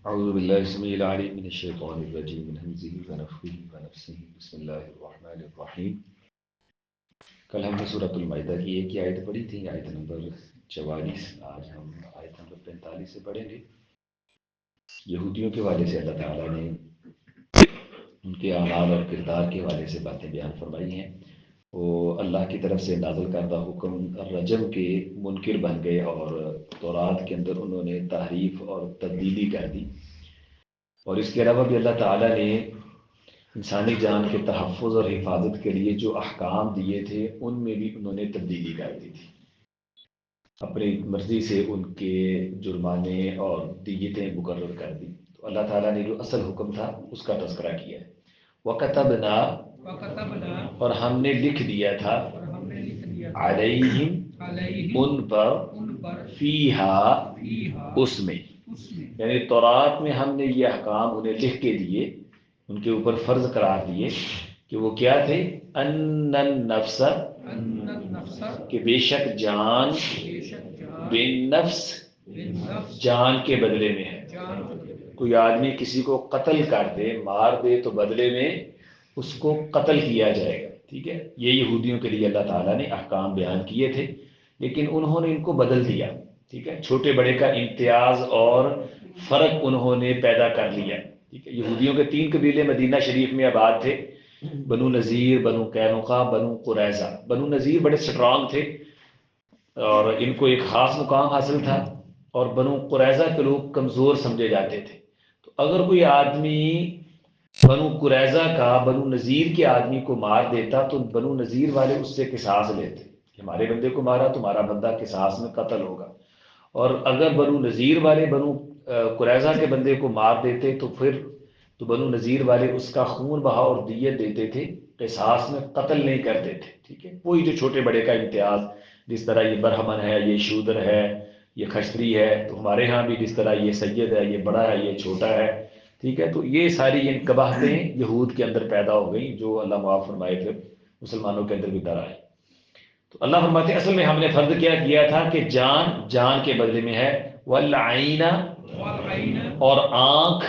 اعوذ باللہ السمیع العلیم من الشیطان الرجیم من همزه ونفخه ونفثه بسم اللہ الرحمن الرحیم۔ کل ہم نے سورۃ المائدہ کی ایک ہی آیت پڑھی تھی، آیت نمبر 44۔ آج ہم آیت نمبر 45 سے پڑھیں گے۔ یہودیوں کے حوالے سے اللہ تعالیٰ نے ان کے اعمال اور کردار کے حوالے سے باتیں بیان فرمائی ہیں۔ وہ اللہ کی طرف سے نازل کردہ حکم رجم کے منکر بن گئے اور تورات کے اندر انہوں نے تحریف اور تبدیلی کر دی، اور اس کے علاوہ بھی اللہ تعالیٰ نے انسانی جان کے تحفظ اور حفاظت کے لیے جو احکام دیے تھے ان میں بھی انہوں نے تبدیلی کر دی تھی، اپنی مرضی سے ان کے جرمانے اور دیتیں مقرر کر دی۔ تو اللہ تعالیٰ نے جو اصل حکم تھا اس کا تذکرہ کیا ہے۔ وَكَتَبْنَا، اور ہم نے لکھ دیا تھا، علیہم، ان پر، فیہا، اس میں، یعنی تورات میں ہم نے یہ احکام انہیں لکھ کے دیے، ان کے اوپر فرض قرار دیے کہ وہ کیا تھے، ان النفس، کہ بے شک جان، بالنفس، جان کے بدلے میں ہے۔ کوئی آدمی کسی کو قتل کر دے، مار دے، تو بدلے میں اس کو قتل کیا جائے گا، ٹھیک ہے۔ یہ یہودیوں کے لیے اللہ تعالیٰ نے احکام بیان کیے تھے، لیکن انہوں نے ان کو بدل دیا، ٹھیک ہے۔ چھوٹے بڑے کا امتیاز اور فرق انہوں نے پیدا کر لیا، ٹھیک ہے۔ یہودیوں کے 3 قبیلے مدینہ شریف میں آباد تھے، بنو نذیر، بنو قینقاع، بنو قریظہ۔ بنو نذیر بڑے سٹرانگ تھے اور ان کو ایک خاص مقام حاصل تھا، اور بنو قریظہ کے لوگ کمزور سمجھے جاتے تھے۔ تو اگر کوئی آدمی بنو قریظہ کا بنو نذیر کے آدمی کو مار دیتا تو بنو نذیر والے اس سے قصاص لیتے، ہمارے بندے کو مارا، تمہارا بندہ قصاص میں قتل ہوگا۔ اور اگر بنو نذیر والے بنو قریظہ کے بندے کو مار دیتے تو پھر تو بنو نذیر والے اس کا خون بہا اور دیت دیتے تھے، قصاص میں قتل نہیں کرتے تھے، ٹھیک ہے۔ وہی جو چھوٹے بڑے کا امتیاز، جس طرح یہ برہمن ہے، یہ شودر ہے، یہ کھشتری ہے، تو ہمارے ہاں بھی جس طرح یہ سید ہے، یہ بڑا ہے، یہ چھوٹا ہے، ٹھیک ہے۔ تو یہ ساری ان قباحتیں یہود کے اندر پیدا ہو گئیں، جو اللہ معاف فرمائے پھر مسلمانوں کے اندر بھی در آئے۔ تو اللہ فرماتے ہیں اصل میں ہم نے فرض کیا کیا تھا کہ جان جان کے بدلے میں ہے، والعین، اور آنکھ،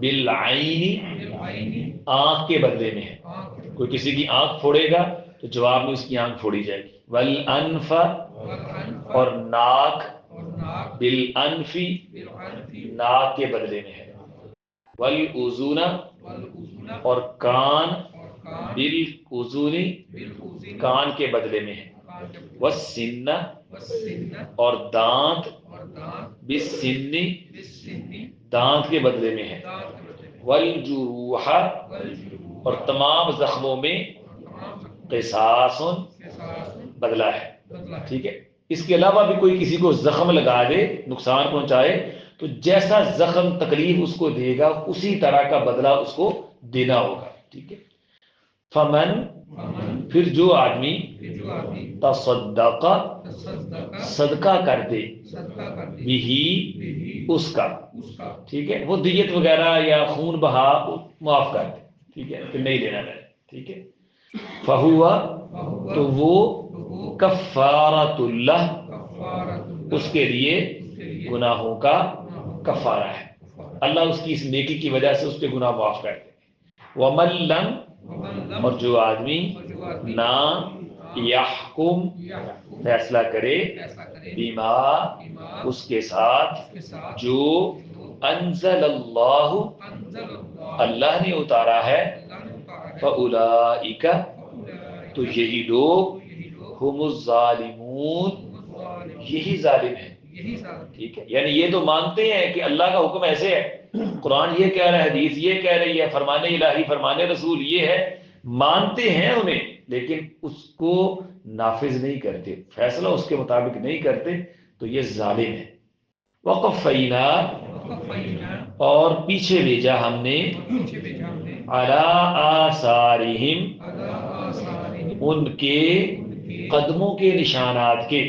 بالعین، آنکھ کے بدلے میں ہے۔ کوئی کسی کی آنکھ پھوڑے گا تو جواب میں اس کی آنکھ پھوڑی جائے گی۔ والانف، اور ناک، بالانف، ناک کے بدلے میں ہے۔ والاذن، اور کان، بالاذن، کان کے بدلے میں ہے۔ والسن، اور دانت، بالسن، دانت کے بدلے میں ہے۔ والجروح، اور تمام زخموں میں، قصاص، بدلہ ہے، ٹھیک ہے۔ اس کے علاوہ بھی کوئی کسی کو زخم لگا دے، نقصان پہنچائے، تو جیسا زخم تکلیف اس کو دے گا اسی طرح کا بدلہ اس کو دینا ہوگا، ٹھیک ہے۔ فمن، پھر جو آدمی، تصدق، صدقہ کر دے، بھی، اس کا، ٹھیک ہے، وہ دیت وغیرہ یا خون بہا معاف کر دے، ٹھیک ہے، کہ نہیں دینا ہے، ٹھیک ہے۔ فہوا، تو وہ، کفارۃ اللہ، اس کے لیے گناہوں کا کفارہ ہے، اللہ اس کی اس نیکی کی وجہ سے اس کے گناہ معاف کر دے۔ ومن لم، اور جو آدمی نہ یحکم، فیصلہ کرے، بما، اس کے ساتھ، جو انزل اللہ، اللہ نے اتارا ہے، فاولئک، تو یہی لوگ، ہم الظالمون، یہی ظالم ہے، ٹھیک ہے۔ یعنی یہ تو مانتے ہیں کہ اللہ کا حکم ایسے ہے، قرآن یہ کہہ رہا ہے، حدیث یہ کہہ رہی ہے، فرمان الہی، فرمان رسول یہ ہے، مانتے ہیں انہیں، لیکن اس کو نافذ نہیں کرتے، فیصلہ اس کے مطابق نہیں کرتے، تو یہ ظالم ہے۔ وقفینا، اور پیچھے بھیجا ہم نے، علی آثارہم، ان کے قدموں کے نشانات کے،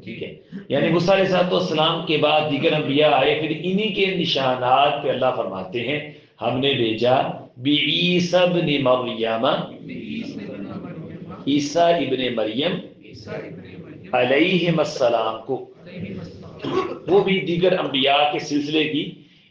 ٹھیک ہے۔ یعنی موسیٰ علیہ السلام کے بعد دیگر انبیاء آئے، پھر انہی کے نشانات پہ اللہ فرماتے ہیں ہم نے بھیجا بعیسی ابن مریم، عیسیٰ ابن مریم علیہ السلام کو، وہ بھی دیگر انبیاء کے سلسلے کی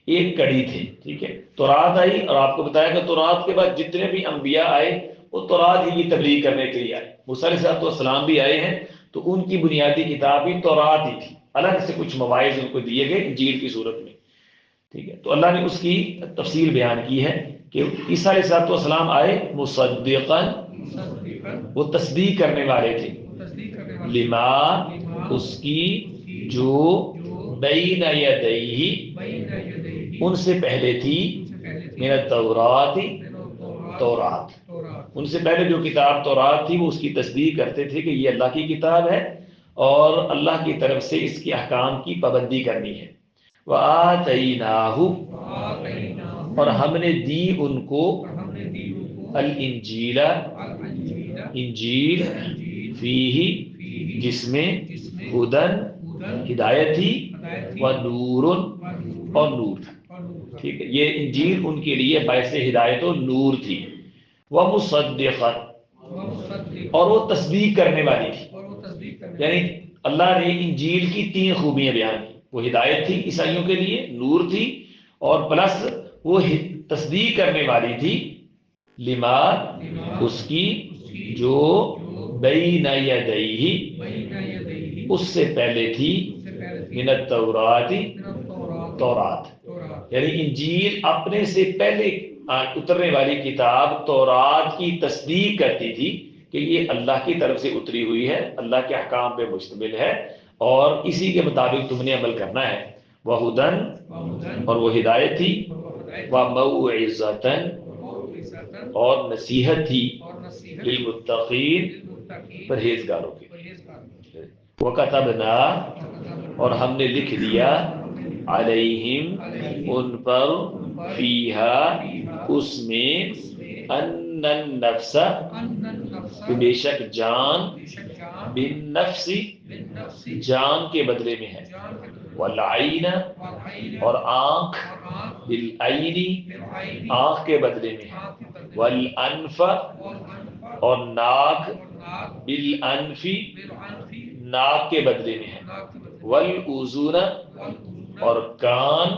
ایک کڑی تھے، ٹھیک ہے۔ تورات آئی اور آپ کو بتایا کہ تورات کے بعد جتنے بھی انبیاء آئے وہ تورات ہی کی تبلیغ کرنے کے لیے آئے۔ موسیٰ علیہ السلام بھی آئے ہیں تو ان کی بنیادی کتاب ہی تورات ہی تھی، الگ سے کچھ مواعظ ان کو دیے گئے انجیل کی صورت میں، ٹھیک ہے۔ تو اللہ نے اس کی تفصیل بیان کی ہے کہ عیسیٰ علیہ السلام آئے مصدقاً، وہ تصدیق کرنے والے تھے، لما، اس کی، جو بین یدیہ، ان سے پہلے تھی، من التورات، تورات، ان سے پہلے جو کتاب تورات تھی وہ اس کی تصدیق کرتے تھے کہ یہ اللہ کی کتاب ہے اور اللہ کی طرف سے اس کے احکام کی پابندی کرنی ہے۔ وَآتَيْنَاهُ، اور ہم نے دی ان کو، الانجیل، انجیل، فیہ، جس میں، ہدن، ہدایت تھی، ونور، اور نور تھا، ٹھیک ہے۔ یہ انجیل ان کے لیے باعث ہدایت و نور تھی۔ ومصدقا، اور وہ تصدیق کرنے والی تھی، یعنی اللہ نے انجیل کی 3 خوبیاں بیان کی، وہ ہدایت تھی عیسائیوں کے لیے، نور تھی، اور پلس وہ تصدیق کرنے والی تھی، لما، اس کی، جو بین یدیہ، اس سے پہلے تھی، من التورات، تورات، یعنی انجیل اپنے سے پہلے اترنے والی کتاب تورات کی تصدیق کرتی تھی کہ یہ اللہ کی طرف سے اتری ہوئی ہے، اللہ کے احکام پہ مشتمل ہے اور اسی کے مطابق تم نے عمل کرنا ہے۔ وہدن، اور وہ ہدایت تھی، وموعظۃ، اور نصیحت تھی، للمتقین، پرہیزگاروں کے۔ وَكَتَبْنَا، اور ہم نے لکھ دیا، علیہم، ان پر، فیہا، اس میں، ان النفس، بے شک جان، بالنفس، جان کے بدلے میں ہے، والعین، اور آنکھ، بالعین، آنکھ کے بدلے میں ہے، والانف، اور ناک، بالانف، ناک کے بدلے میں ہے، والاذن، اور کان،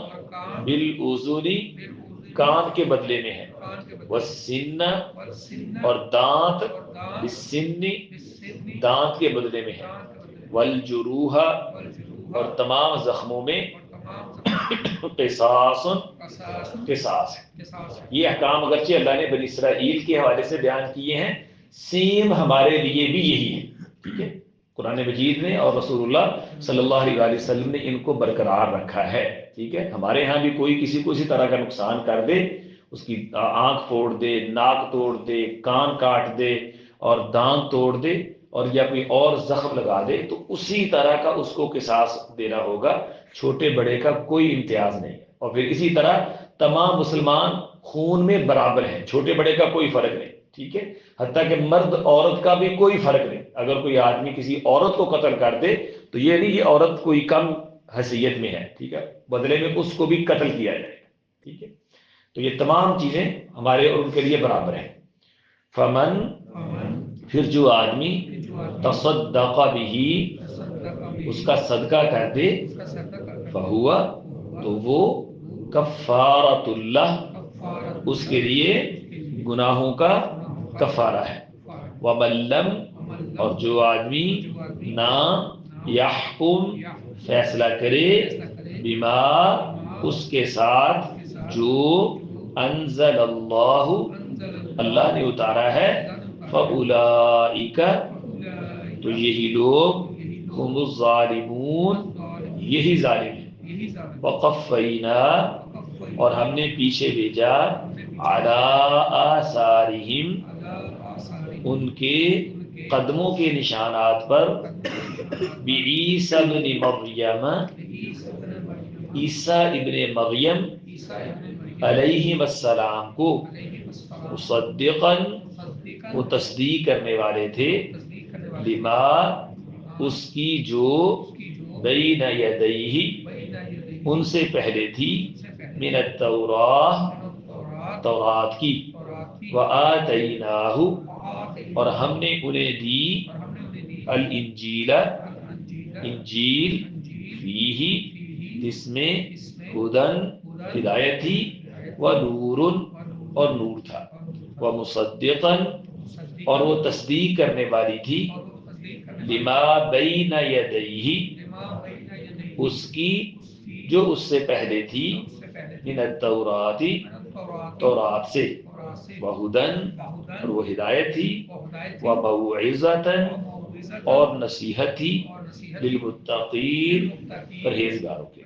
بالاذن، کان کے بدلے میں ہے، والسن، اور دانت، بالسن، دانت کے بدلے میں ہے، والجروح، اور تمام زخموں میں، قصاص، قصاص ہے۔ یہ احکام اگرچہ اللہ نے بنی اسرائیل کے حوالے سے بیان کیے ہیں، سیم ہمارے لیے بھی یہی ہے، ٹھیک ہے۔ قرآن مجید نے اور رسول اللہ صلی اللہ علیہ وسلم نے ان کو برقرار رکھا ہے، ٹھیک ہے۔ ہمارے ہاں بھی کوئی کسی کو اسی طرح کا نقصان کر دے، اس کی آنکھ پھوڑ دے، ناک توڑ دے، کان کاٹ دے اور دانت توڑ دے اور یا کوئی اور زخم لگا دے تو اسی طرح کا اس کو قصاص دینا ہوگا، چھوٹے بڑے کا کوئی امتیاز نہیں۔ اور پھر اسی طرح تمام مسلمان خون میں برابر ہیں، چھوٹے بڑے کا کوئی فرق نہیں، ٹھیک ہے۔ حتیٰ کہ مرد عورت کا بھی کوئی فرق نہیں، اگر کوئی آدمی کسی عورت کو قتل کر دے تو یہ نہیں کہ عورت کوئی کم حیثیت میں ہے، ٹھیک ہے، بدلے میں اس کو بھی قتل کیا جائے گا، ٹھیک ہے۔ تو یہ تمام چیزیں ہمارے اور ان کے لیے برابر ہیں۔ فمن، پھر جو آدمی، تصدق به، اس کا صدقہ کر دے، فہوا، تو وہ، کفارۃ اللہ، اس کے لیے گناہوں کا کفارہ ہے۔ ومن لم، اور جو آدمی نہ، یحکم، فیصلہ کرے، بما، اس کے ساتھ، جو انزل اللہ، اللہ نے اتارا ہے، فاولئک، تو یہی لوگ، ہم الظالمون، یہی ظالم ہیں۔ وقفینا، اور ہم نے پیچھے بھیجا، علی آثارہم، ان کے قدموں کے نشانات پر، بعیسی ابن مریم، عیسیٰ ابن مریم علیہ السلام کو، مصدقاً، وہ تصدیق کرنے والے تھے، لما، اس کی، جو بین یدیہ، ان سے پہلے تھی، من التوراہ، تورات کی، وآتیناہ، اور ہم نے انہیں دی، الانجیل، انجیل، فیہی جس میں ہدن ہدایت تھی و نور اور نور تھا و مصدقا اور وہ تصدیق کرنے والی تھی لما بین یدیہ اس کی جو اس سے پہلے تھی من التورات تورات سے وہدن اور وہ ہدایت تھی وموعظۃ اور نصیحت تھی للمتقین پرہیزگاروں کے